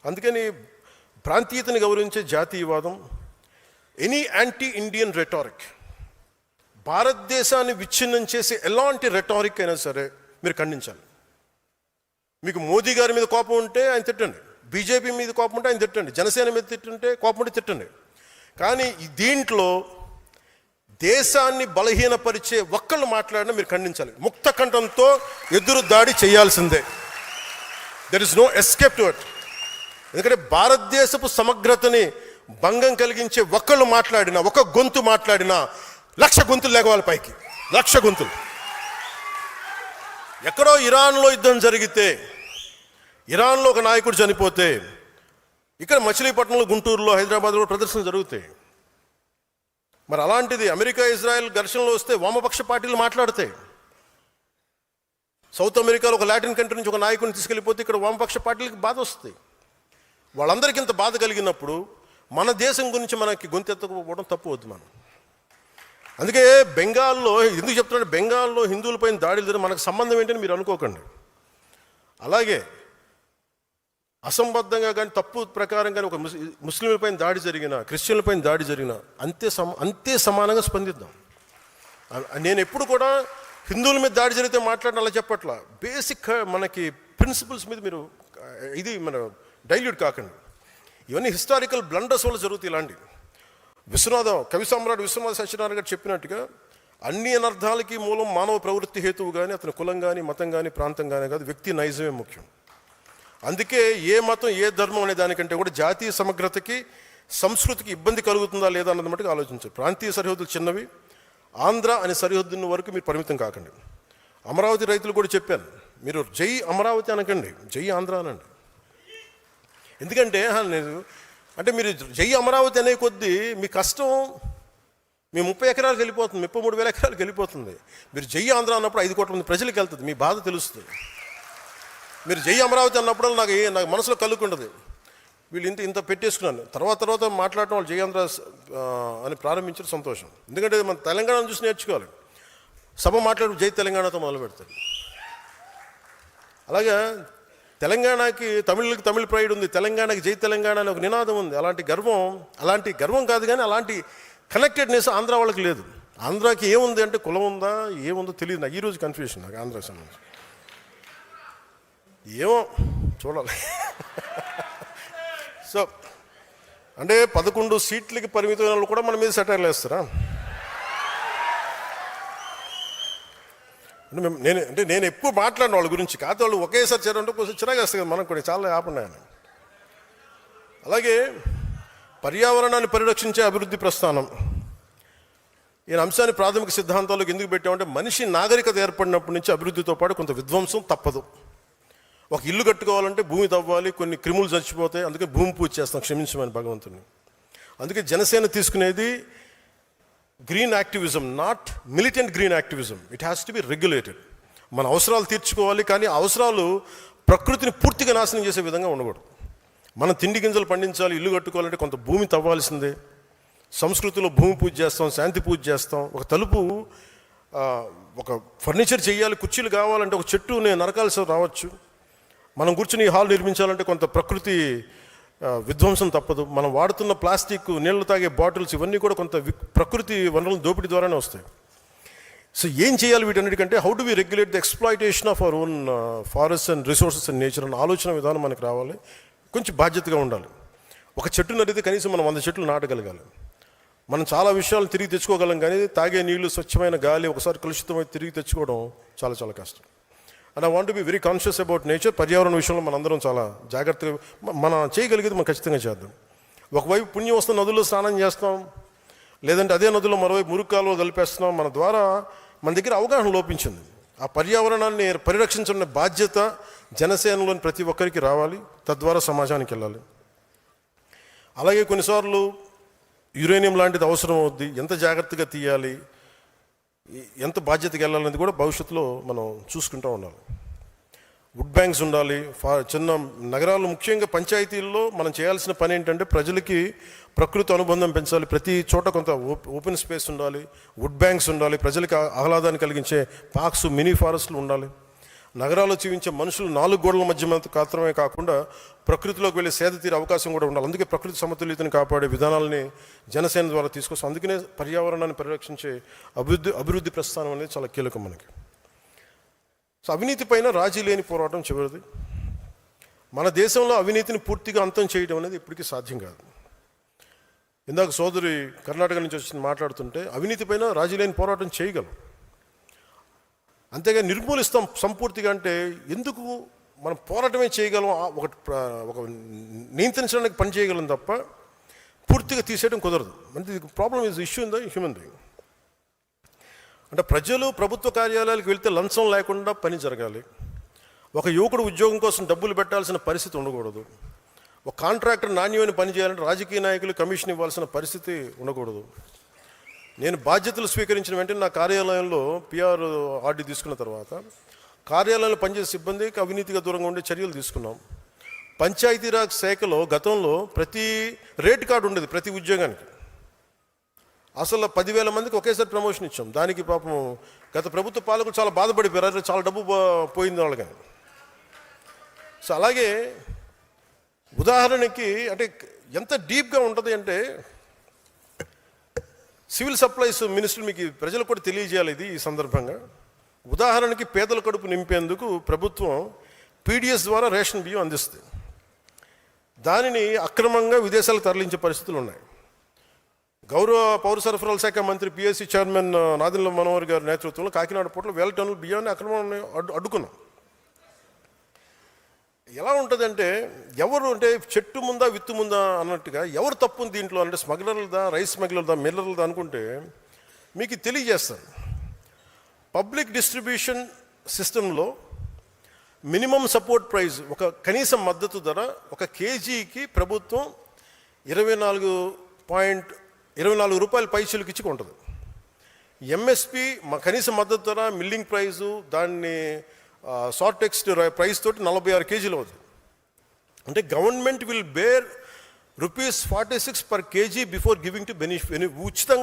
అందుకని ప్రాంతీయతని గౌరవించే జాతీయవాదం, ఎనీ యాంటీ ఇండియన్ రెటారిక్, భారతదేశాన్ని విచ్ఛిన్నం చేసే ఎలాంటి రెటారిక్ అయినా సరే మీరు ఖండించాలి. మీకు మోదీ గారి మీద కోపం ఉంటే ఆయన తిట్టండి, బీజేపీ మీద కోపం ఉంటే ఆయన తిట్టండి, జనసేన మీద తిట్టుంటే కోపం ఉంటే తిట్టండి. కానీ దీంట్లో దేశాన్ని బలహీనపరిచే ఒక్కళ్ళు మాట్లాడినా మీరు ఖండించాలి. ముక్త కంఠంతో ఎదురు దాడి చేయాల్సిందే. There is no escape to it. ఎందుకంటే భారతదేశపు సమగ్రతని భంగం కలిగించే ఒక్కళ్ళు మాట్లాడినా, ఒక గొంతు మాట్లాడినా 1,00,000 గొంతులు లేకవాలి పైకి, 1,00,000 గొంతులు. ఎక్కడో ఇరాన్లో యుద్ధం జరిగితే, ఇరాన్లో ఒక నాయకుడు చనిపోతే, ఇక్కడ మచిలీపట్నంలో, గుంటూరులో, హైదరాబాద్లో ప్రదర్శనలు జరుగుతాయి. మరి అలాంటిది అమెరికా ఇజ్రాయెల్ ఘర్షణలో వస్తే వామపక్ష పార్టీలు మాట్లాడతాయి. సౌత్ అమెరికాలో ఒక లాటిన్ కంట్రీ నుంచి ఒక నాయకుడిని తీసుకెళ్ళిపోతే ఇక్కడ వామపక్ష పార్టీలకు బాధ వస్తాయి. వాళ్ళందరికీ ఇంత బాధ కలిగినప్పుడు మన దేశం గురించి మనకి గొంతెత్తకపోవడం తప్పు వద్దు మనం. అందుకే బెంగాల్లో, ఎందుకు చెప్తున్నాడు, బెంగాల్లో హిందువులపైన దాడులు జరిగి మనకు సంబంధం ఏంటని మీరు అనుకోకండి. అలాగే అసంబద్ధంగా కానీ తప్పు ప్రకారం కానీ ఒక ముస్లింలపైన దాడి జరిగినా, క్రిస్టియన్లపైన దాడి జరిగినా అంతే సమానంగా స్పందిద్దాం. నేను ఎప్పుడు కూడా హిందువుల మీద దాడి జరిగితే మాట్లాడడం అలా చెప్పట్లా. బేసిక్ మనకి ప్రిన్సిపల్స్ మీద మీరు ఇది మన డైల్యూట్ కాకండి. ఇవన్నీ హిస్టారికల్ బ్లండర్స్ వల్ల జరుగుతాయి. ఇలాంటివి కవి సామ్రాట్ విశ్వనాథ సత్యనారాయణ గారు చెప్పినట్టుగా అన్ని అనర్థాలకి మూలం మానవ ప్రవృత్తి హేతువు కానీ, అతని కులం కానీ, మతం కానీ, ప్రాంతం కానీ కాదు, వ్యక్తి నైజమే ముఖ్యం. అందుకే ఏ మతం, ఏ ధర్మం అనే దానికంటే కూడా జాతీయ సమగ్రతకి, సంస్కృతికి ఇబ్బంది కలుగుతుందా లేదా అన్నది మటుకు ఆలోచించారు. ప్రాంతీయ సరిహద్దులు చిన్నవి, ఆంధ్ర అనే సరిహద్దుల వరకు మీరు పరిమితం కాకండి. అమరావతి రైతులు కూడా చెప్పాను, మీరు జై అమరావతి అనకండి, జై ఆంధ్ర అనండి. ఎందుకంటే అంటే మీరు జై అమరావతి అనే కొద్దీ మీ కష్టం మీ 30 ఎకరాలకు వెళ్ళిపోతుంది, 33,000 ఎకరాలకు వెళ్ళిపోతుంది. మీరు జై ఆంధ్ర అన్నప్పుడు 5 కోట్ల మంది ప్రజలకు వెళ్తుంది, మీ బాధ తెలుస్తుంది. మీరు జై అమరావతి అన్నప్పుడు నాకు మనసులో కలుగుకుంటుంది, వీళ్ళు ఇంత పెట్టేసుకున్నాను. తర్వాత మాట్లాడటం వాళ్ళు జై ఆంధ్ర అని ప్రారంభించడం సంతోషం. ఎందుకంటే మన తెలంగాణను చూసి నేర్చుకోవాలి. సభ మాట్లాడి జై తెలంగాణతో మొదలు పెడతారు. అలాగే తెలంగాణకి, తమిళకి తమిళ ప్రైడ్ ఉంది, తెలంగాణకి జై తెలంగాణ అని ఒక నినాదం ఉంది. అలాంటి గర్వం కాదు, కానీ అలాంటి కనెక్టెడ్నెస్ ఆంధ్ర వాళ్ళకి లేదు. ఆంధ్రాకి ఏముంది అంటే కులం ఉందా, ఏముందో తెలియదు. నాకు ఈరోజు కన్ఫ్యూషన్ నాకు ఆంధ్రాకి సంబంధించి. ఏమో చూడాలి. సో అంటే 11 సీట్లకి పరిమితమైన వాళ్ళు కూడా మన మీద సెటైర్లు వేస్తారా? నేను ఎక్కువ మాట్లాడిన వాళ్ళ గురించి కాదు, వాళ్ళు ఒకేసారి చేరంటే కొంచెం చిరాగా వస్తుంది కదా మనకు కూడా, చాలా ఆపండి ఆయన. అలాగే పర్యావరణాన్ని పరిరక్షించే అభివృద్ధి ప్రస్థానం, ఈ అంశాన్ని ప్రాథమిక సిద్ధాంతాలకు ఎందుకు పెట్టామంటే, మనిషి నాగరికత ఏర్పడినప్పటి నుంచి అభివృద్ధితో పాటు కొంత విధ్వంసం తప్పదు. ఒక ఇల్లు కట్టుకోవాలంటే భూమి తవ్వాలి, కొన్ని క్రిములు చచ్చిపోతాయి, అందుకే భూమి పూజ చేస్తాం, క్షమించమని భగవంతుని. అందుకే జనసేన తీసుకునేది green activism, not militant green activism. It has to be regulated. మన అవసరాలు తీర్చుకోవాలి, కానీ ఆ అవసరాలు ప్రకృతిని పూర్తిగా నాశనం చేసే విధంగా ఉండకూడదు. మనం తిండి గింజలు పండించాలి, ఇల్లు కట్టుకోవాలంటే కొంత భూమి తవ్వాల్సిందే. సంస్కృతిలో భూమి పూజ చేస్తాం, శాంతి పూజ చేస్తాం. ఒక తలుపు, ఒక ఫర్నిచర్ చేయాలి, కుర్చీలు కావాలంటే ఒక చెట్టు నరకాల్సి రావచ్చు. మనం కూర్చుని హాల్ నిర్మించాలంటే కొంత ప్రకృతి విధ్వంసం తప్పదు. మనం వాడుతున్న ప్లాస్టిక్, నీళ్లు తాగే బాటిల్స్, ఇవన్నీ కూడా కొంత ప్రకృతి వనరుల దోపిడీ ద్వారానే వస్తాయి. సో ఏం చేయాలి వీటన్నిటికంటే, how do we regulate the exploitation of our own forest and resources and nature అన్న ఆలోచన విధానం మనకు రావాలి. కొంచెం బాధ్యతగా ఉండాలి. ఒక చెట్టు నడితే కనీసం మనం 100 చెట్లు నాటగలగాలి. మనం చాలా విషయాలు తిరిగి తెచ్చుకోగలం, కానీ తాగే నీళ్లు, స్వచ్ఛమైన గాలి ఒకసారి కలుషితమై తిరిగి తెచ్చుకోవడం చాలా చాలా కష్టం. And I want to be very conscious about nature. పర్యావరణ విషయంలో మనందరం చాలా జాగ్రత్తగా, మనం చేయగలిగేది మనం ఖచ్చితంగా చేద్దాం. ఒకవైపు పుణ్యం వస్తున్న నదుల్లో స్నానం చేస్తాం, లేదంటే అదే నదుల్లో మరోవైపు మురుగు కాలువ కలిపేస్తున్నాం. మన ద్వారా మన దగ్గర అవగాహన లోపించింది. ఆ పర్యావరణాన్ని పరిరక్షించిన బాధ్యత జనసేనలోని ప్రతి ఒక్కరికి రావాలి, తద్వారా సమాజానికి వెళ్ళాలి. అలాగే కొన్నిసార్లు యురేనియం లాంటిది అవసరం అవుద్ది, ఎంత జాగ్రత్తగా తీయాలి, ఎంత బాధ్యతగా వెళ్ళాలనేది కూడా భవిష్యత్తులో మనం చూసుకుంటూ ఉండాలి. వుడ్ బ్యాంక్స్ ఉండాలి. చిన్న నగరాల్లో, ముఖ్యంగా పంచాయతీల్లో మనం చేయాల్సిన పని ఏంటంటే, ప్రజలకి ప్రకృతి అనుబంధం పెంచాలి. ప్రతి చోట కొంత ఓపెన్ స్పేస్ ఉండాలి, వుడ్ బ్యాంక్స్ ఉండాలి, ప్రజలకి ఆహ్లాదాన్ని కలిగించే పార్క్స్, మినీ ఫారెస్ట్లు ఉండాలి. నగరాల్లో జీవించే మనుషులు 4 గోడల మధ్య మాత్రమే కాకుండా ప్రకృతిలోకి వెళ్ళి సేద తీరే అవకాశం కూడా ఉండాలి. అందుకే ప్రకృతి సమతుల్యతను కాపాడే విధానాలని జనసేన ద్వారా తీసుకొస్తాం. అందుకనే పర్యావరణాన్ని పరిరక్షించే అభివృద్ధి ప్రస్థానం అనేది చాలా కీలకం మనకి. సో అవినీతి పైన రాజీ లేని పోరాటం చివరిది. మన దేశంలో అవినీతిని పూర్తిగా అంతం చేయడం అనేది ఇప్పటికీ సాధ్యం కాదు. ఇందాక సోదరి కర్ణాటక నుంచి వచ్చి మాట్లాడుతుంటే అవినీతి పైన రాజీ లేని పోరాటం చేయగలం, అంతేగా నిర్మూలిస్తాం సంపూర్తిగా అంటే ఎందుకు మనం పోరాటమే చేయగలం, ఒక నియంత్రించడానికి పని చేయగలం తప్ప పూర్తిగా తీసేయడం కుదరదు. అంటే problem is issue in the human being. అంటే ప్రజలు ప్రభుత్వ కార్యాలయాలకు వెళ్తే లంచం లేకుండా పని జరగాలి. ఒక యువకుడు ఉద్యోగం కోసం డబ్బులు పెట్టాల్సిన పరిస్థితి ఉండకూడదు. ఒక కాంట్రాక్టర్ నాణ్యమైన పని చేయాలంటే రాజకీయ నాయకులు కమిషన్ ఇవ్వాల్సిన పరిస్థితి ఉండకూడదు. నేను బాధ్యతలు స్వీకరించిన వెంటనే నా కార్యాలయంలో పిఆర్ ఆర్డీ తీసుకున్న తర్వాత కార్యాలయంలో పనిచేసే సిబ్బందికి అవినీతిగా దూరంగా ఉండే చర్యలు తీసుకున్నాం. పంచాయతీరాజ్ శాఖలో గతంలో ప్రతి రేట్ కార్డు ఉండేది ప్రతి ఉద్యోగానికి. అసలు 10,000 మందికి ఒకేసారి ప్రమోషన్ ఇచ్చాం. దానికి పాపం గత ప్రభుత్వ పాలకులు చాలా బాధపడిపోయారు, చాలా డబ్బు పోయింది వాళ్ళకి. సో అలాగే ఉదాహరణకి అంటే ఎంత డీప్గా ఉంటుంది అంటే సివిల్ సప్లైస్ మినిస్టర్ మీకు ప్రజలకు కూడా తెలియజేయాలి ఇది ఈ సందర్భంగా. ఉదాహరణకి పేదల కడుపు నింపేందుకు ప్రభుత్వం పీడిఎస్ ద్వారా రేషన్ బియ్యం అందిస్తుంది. దానిని అక్రమంగా విదేశాలకు తరలించే పరిస్థితులు ఉన్నాయి. గౌరవ పౌర సరఫరాల శాఖ మంత్రి పిఎస్సి చైర్మన్ నాదెండ్ల మనోహర్ గారి నేతృత్వంలో కాకినాడ పోర్టులో 1000 టన్నుల బియ్యాన్ని అక్రమాన్ని అడ్డుకున్నాం. ఎలా ఉంటుందంటే ఎవరు అంటే చెట్టు ముందా విత్తు ముందా అన్నట్టుగా ఎవరు తప్పు ఉంది దీంట్లో అంటే స్మగ్లర్లదా, రైస్ స్మగ్లర్దా, మిల్లర్లదా అనుకుంటే మీకు తెలియజేస్తాను. పబ్లిక్ డిస్ట్రిబ్యూషన్ సిస్టంలో మినిమం సపోర్ట్ ప్రైస్, ఒక కనీస మద్దతు ధర ఒక కేజీకి ప్రభుత్వం 24 రూపాయల పైసలకి ఇచ్చి కొంటుంది. ఎంఎస్పి కనీస మద్దతు ధర, మిల్లింగ్ ప్రైజు, దాన్ని షార్ట్ టెక్స్ట్ ప్రైస్ తోటి 46 కేజీలు అవుతుంది. అంటే government will bear ₹46 per kg before giving to benefit ఉచితంగా